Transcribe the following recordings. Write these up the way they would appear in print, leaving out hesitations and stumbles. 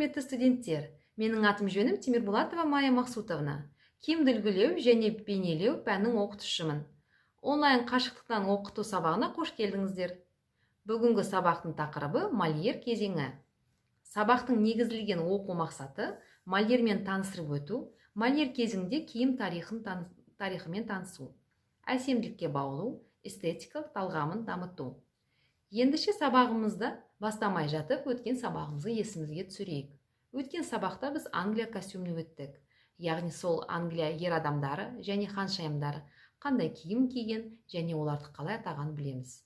Құрметті студенттер, менің атым жөнім Темирбулатова Майя Мақсутовна. Киімді үлгілеу және бейнелеу пәнінің оқытушымын. Онлайн қашықтықтан оқыту сабағына қош келдіңіздер. Бүгінгі сабақтың тақырыбы Мольер кезеңі. Сабақтың негізделген оқу мақсаты Мольермен таныстырып өту, Мольер кезеңінде киім тарихымен танысу, әсемдікке баулу, эстетикалық талғамын дамыту. Ендеше сабағымызда бастамай жатып өткен сабағымызды есімізге түсірейік. Өткен сабақта біз Англия костюміне өттік. Яғни сол Англия ер адамдары және ханшайымдары қандай киім киген және оларды қалай атағанын білеміз.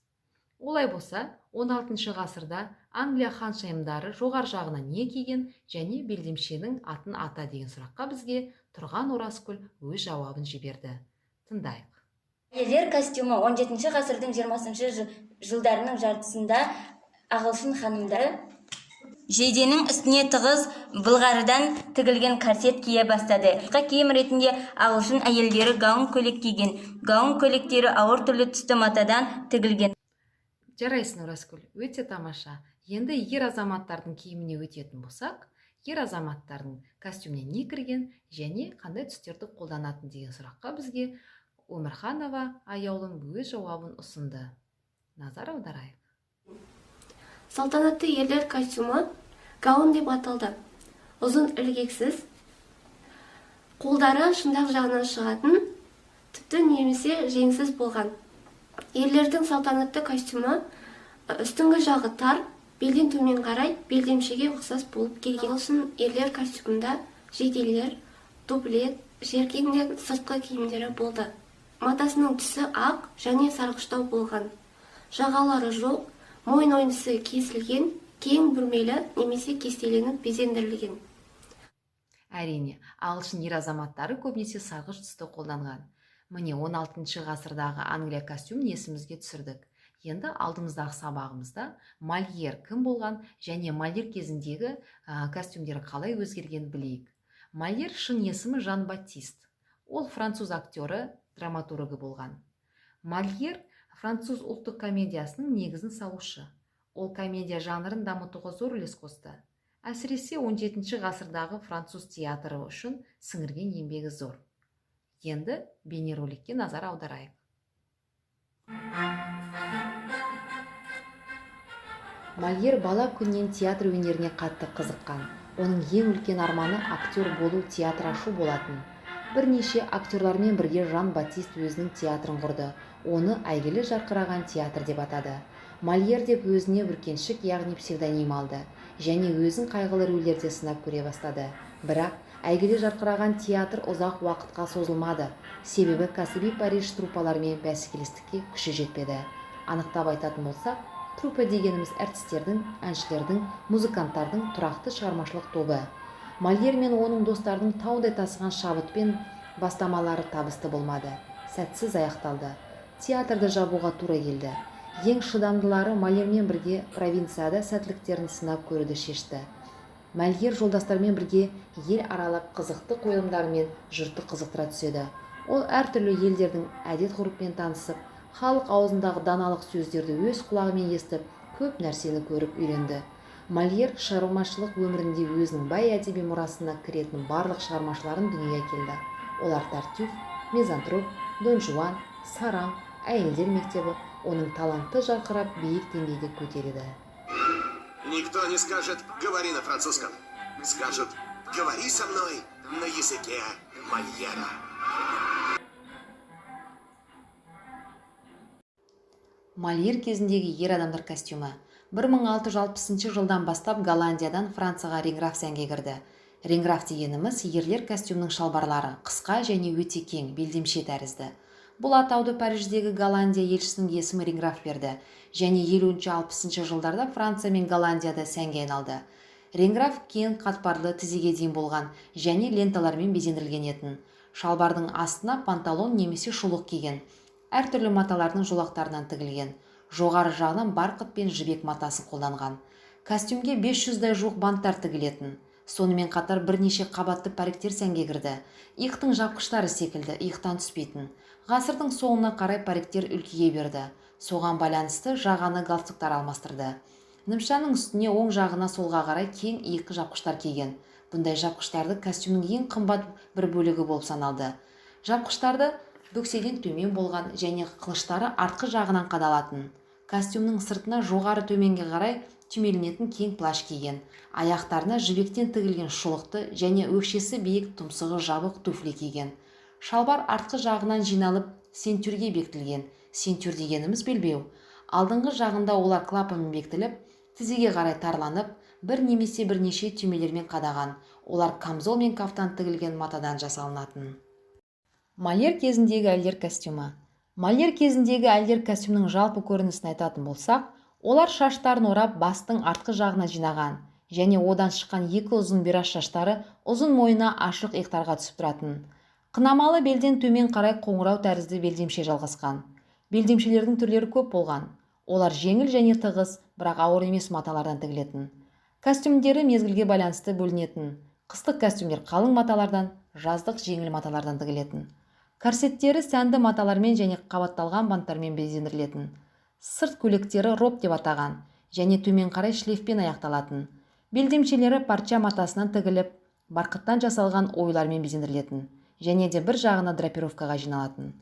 Олай болса, 16 ғасырда Англия ханшайымдары жоғары жағына не киген және белдемшенің атын ата деген сұраққа бізге Тұрған Оразкүл өз жауабын жіберді. Тыңдайық. Әйелдер костюмы 17 ғасырдың 20 жылдарының жартысында ағылшын ханымдары жейденің үстіне тығыз былғарыдан тігілген корсет кие бастады. Киім ретінде ағылшын әйелдері гаун көйлек киген. Гаун көйлектері ауыр түрлі түсті матадан тігілген. Жарайсың, Оразкүл, өте тамаша. Енді ер азаматтардың киіміне өтетін болсақ, ер азаматтардың костюміне не кірген және қандай түстерді қолданатын деген сұраққа бізге Өмірханова аяулым өз жауабын ұсынды. Назар аударайық. Салтанатты ерлер костюмы гаун деп аталды. Ұзын ілгексіз, қолдары шындақ жағынан шығатын, тіпті немесе жеңсіз болған. Ерлердің салтанатты костюмы үстіңгі жағы тар, белден төмен қарай белдемшеге ұқсас болып келген. Ағылшын ерлер костюмында жейделер, дублет, желкеңдер сыртқы киімдері болды. Матасының түсі ақ және сарғыштау болған. Жағалары жоқ, мойын ойнысы кесілген, кең бүрмелі немесе кестеленіп безендірілген. Әрине, ағылшын ер азаматтары көбінесе сарғыш түсті қолданған. Міне 16 ғасырдағы Англия костюмын есімізге түсірдік. Енді алдымыздағы сабағымызда Мольер кім болған және Мольер кезіндегі костюмдері қалай өзгерген білейік. Мольер шын есімі Жан-Батист. Ол француз актері, драматургы болған. Мольер француз ұлттық комедиясының негізін салушы. Ол комедия жанрын дамытуға зор үлес қосты. Әсіресе 17 ғасырдағы француз театры үшін сіңірген еңбегі зор. Енді бейнероликке назар аударайық. Мольер бала күннен театр өнеріне қатты қызыққан. Оның ең үлкен арманы актер болу, театр ашу болатын. Бірнеше актерлармен бірге Жан-Батист өзінің театрын құрды. Оны әйгілі жарқыраған театр деп атады. Мольер деп өзіне бүркеншік, яғни псевдоним алды және өзін қайғылы рөлдерде сынап көре бастады. Бірақ әйгілі жарқыраған театр ұзақ уақытқа созылмады. Себебі кәсіби Париж труппаларымен бәсекелестікке күші жетпеді. Анықтап айтатын болсақ, труппа дегеніміз әртістердің, әншілердің, музыканттардың тұрақты шығармашылық тобы. Мольер мен оның достардың таудай тасыған шабытпен бастамалары табысты болмады. Сәтсіз аяқталды. Театрды жабуға тура келді. Ең шыдамдылары Мольермен бірге провинцияда сәттіліктерін сынап көруді шешті. Мольер жолдастармен бірге ел аралап қызықты қойылымдарымен жұртты қызықтыра түседі. Ол әртүрлі елдердің әдет-ғұрыппен танысып, халық аузындағы даналық сөздерді өз құлағымен естіп, көп нәрсені көріп үйренді. Мольер шығармашылық өмірінде өзінің бай әдеби мұрасына кіретін барлық шығармашыларын дүниеге келді. Олар Тартюф, Мизантроп, Дон Жуан, Сараң, әйелдер мектебі оның талантты жарқырап биік деңгейге көтереді. Никто не скажет «говори на французском». Скажут «говори со мной на языке Мольера». Мольер кезіндегі ер адамдар костюмы 1660 жылдан бастап Голландиядан Францияға реңграф сәнге кірді. Реңграф дегеніміз ерлер костюмның шалбарлары, қысқа және өте кең, белдемше тәрізді. Бұл атауды Париждегі Голландия елшісінің есімі реңграф берді және 50-60 жылдарда Франция мен Голландияда сәнге айналды. Реңграф кең қатпарлы тізеге дейін болған және ленталармен безендірілген етін. Шалбардың астына панталон немесе шұлық киген. Әртүрлі маталардың жолақтарынан тігілген. Жоғары жағынан барқыт пен жібек матасы қолданған. Костюмге 500-дай жуық банттар тігілетін. Сонымен қатар бірнеше қабатты париктер сәнге кірді. Иықтың жапқыштары секілді, иықтан түспейтін. Ғасырдың соңына қарай париктер үлкейе берді. Соған байланысты жағаны галстуктар алмастырды. Нимшаның үстіне оң жағына солға қарай кең иыққа жапқыштар киген. Бұндай жапқыштарды костюмнің ең қымбат бір бөлігі болып саналды. Жапқыштарды бөкседен төмен болған және қылыштары артқы жағынан қадалатын. Костюмнің сыртына жоғары төменге қарай түймеленетін кең плащ киген. Аяқтарына жібектен тігілген шұлықты және өкшесі биік тұмсығы жабық туфли киген. Шалбар артқы жағынан жиналып сентюрге бекітілген. Сентюр дегеніміз белбеу. Алдыңғы жағында олар клапанмен бекітіліп, тізеге қарай тарланып, бір немесе бірнеше түймелермен қадаған. Олар камзол мен кафтан тігілген матадан жасалынатын. Мольер кезіндегі әйелдер костюмы. Мольер кезіндегі әйелдер костюмның жалпы көрінісін айтатын болсақ, олар шаштарын орап бастың артқы жағына жинаған және одан шыққан екі ұзын бираж шаштары ұзын мойнына ашық иықтарға түсіп тұратын. Қынамалы белден төмен қарай қоңырау тәрізді белдемше жалғасқан. Белдемшелердің түрлері көп болған. Олар жеңіл және тығыз, бірақ ауыр емес маталардан тігілетін. Костюмдері мезгілге байланысты бөлінетін. Қыстық костюмдер қалың маталардан, жаздық жеңіл маталардан тігілетін. Корсеттері сәнді маталармен және қабатталған банттармен безендірілетін. Сырт көйлектері роб деп атаған және төмен қарай шлейфпен аяқталатын. Белдемшелері парча матасынан тігіліп, барқыттан жасалған оюлармен безендірілетін және де бір жағына драпировкаға жиналатын.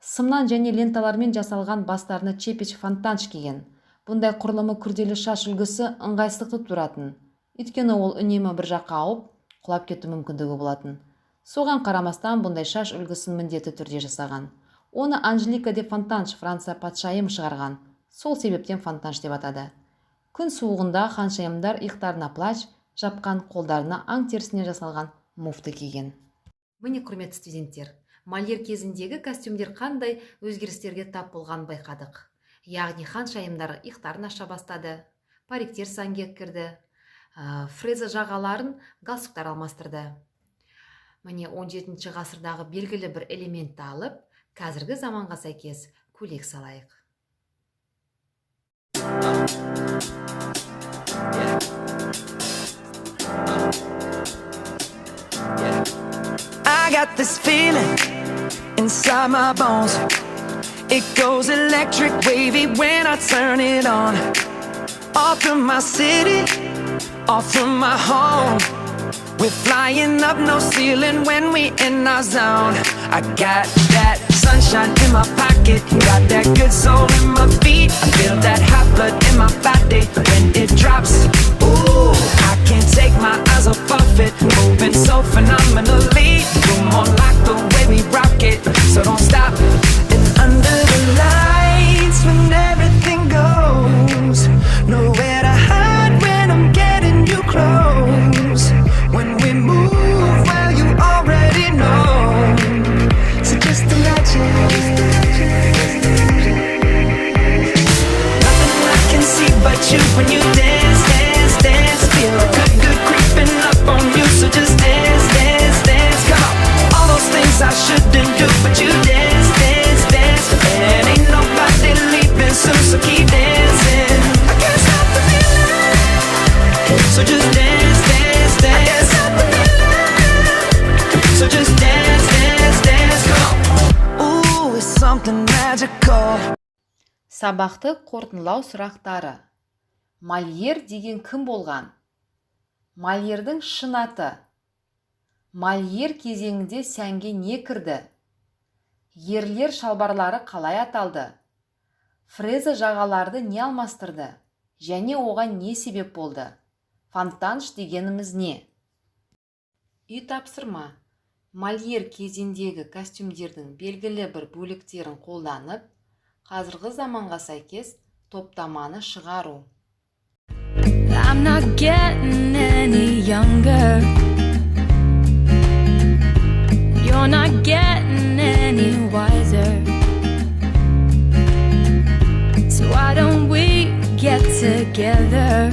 Сымнан және ленталармен жасалған бастарына чепич фонтанш киген. Бұндай құрылымы күрделі шаш үлгісі ыңғайсыздықты тұратын. Өйткені ол үнемі бір жаққа ауып, құлап кету мүмкіндігі болатын. Соған қарамастан бұндай шаш үлгісін міндетті түрде жасаған. Оны Анжелика де Фонтанш Франция патшайым шығарған. Сол себептен фонтанш деп атады. Күн суығында ханшайымдар иықтарына плащ жапқан, қолдарына аң терісінен жасалған муфты киген. Міне құрметті студенттер, Мольер кезіндегі костюмдер қандай өзгерістерге тап болған байқадық. Яғни ханшайымдар иықтарын аша бастады, париктер сәнге кірді, фреза жағаларын галстуктар алмастырды. Міне 17 ғасырдағы белгілі бір элементті алып, қазіргі заманға сәйкес көйлек салайық. I got this feeling inside my bones. It goes electric wavy when I turn it on. Off from my city, off from my home. We're flying up no ceiling when we in our zone. I got that sunshine in my pocket, got that good soul in my feet. I feel that hot blood in my body when it drops. Ooh, I can't take my eyes off of it, moving so phenomenally. You're more like the way we rock it, so don't stop. And under the lights when everything goes, nowhere to hide when I'm getting you close. When we move, well, you already know. So just imagine. Nothing I can see but you when you dance, dance, dance. Feel good, good creeping up on you. So just dance, dance, dance. Come on. All those things I shouldn't do, but you dance, dance, dance. And ain't nobody leaving soon, so keep dancing. I can't stop the feeling. So just dance, dance, dance. So just dance, dance, dance, come on. Ooh, it's something magical. Сабақты қорытындылау сұрақтары. Мольер деген кім болған? Мольердің шын аты. Мольер кезеңінде сәнге не кірді? Ерлер шалбарлары қалай аталды? Фреза жағаларды не алмастырды? Және оған не себеп болды? Фонтанш дегеніміз не? Үй тапсырма. Мольер кезіндегі костюмдердің белгілі бір бөліктерін қолданып, қазіргі заманға сәйкес топтаманы шығару. I'm not getting any younger. You're not getting any wiser. So why don't we get together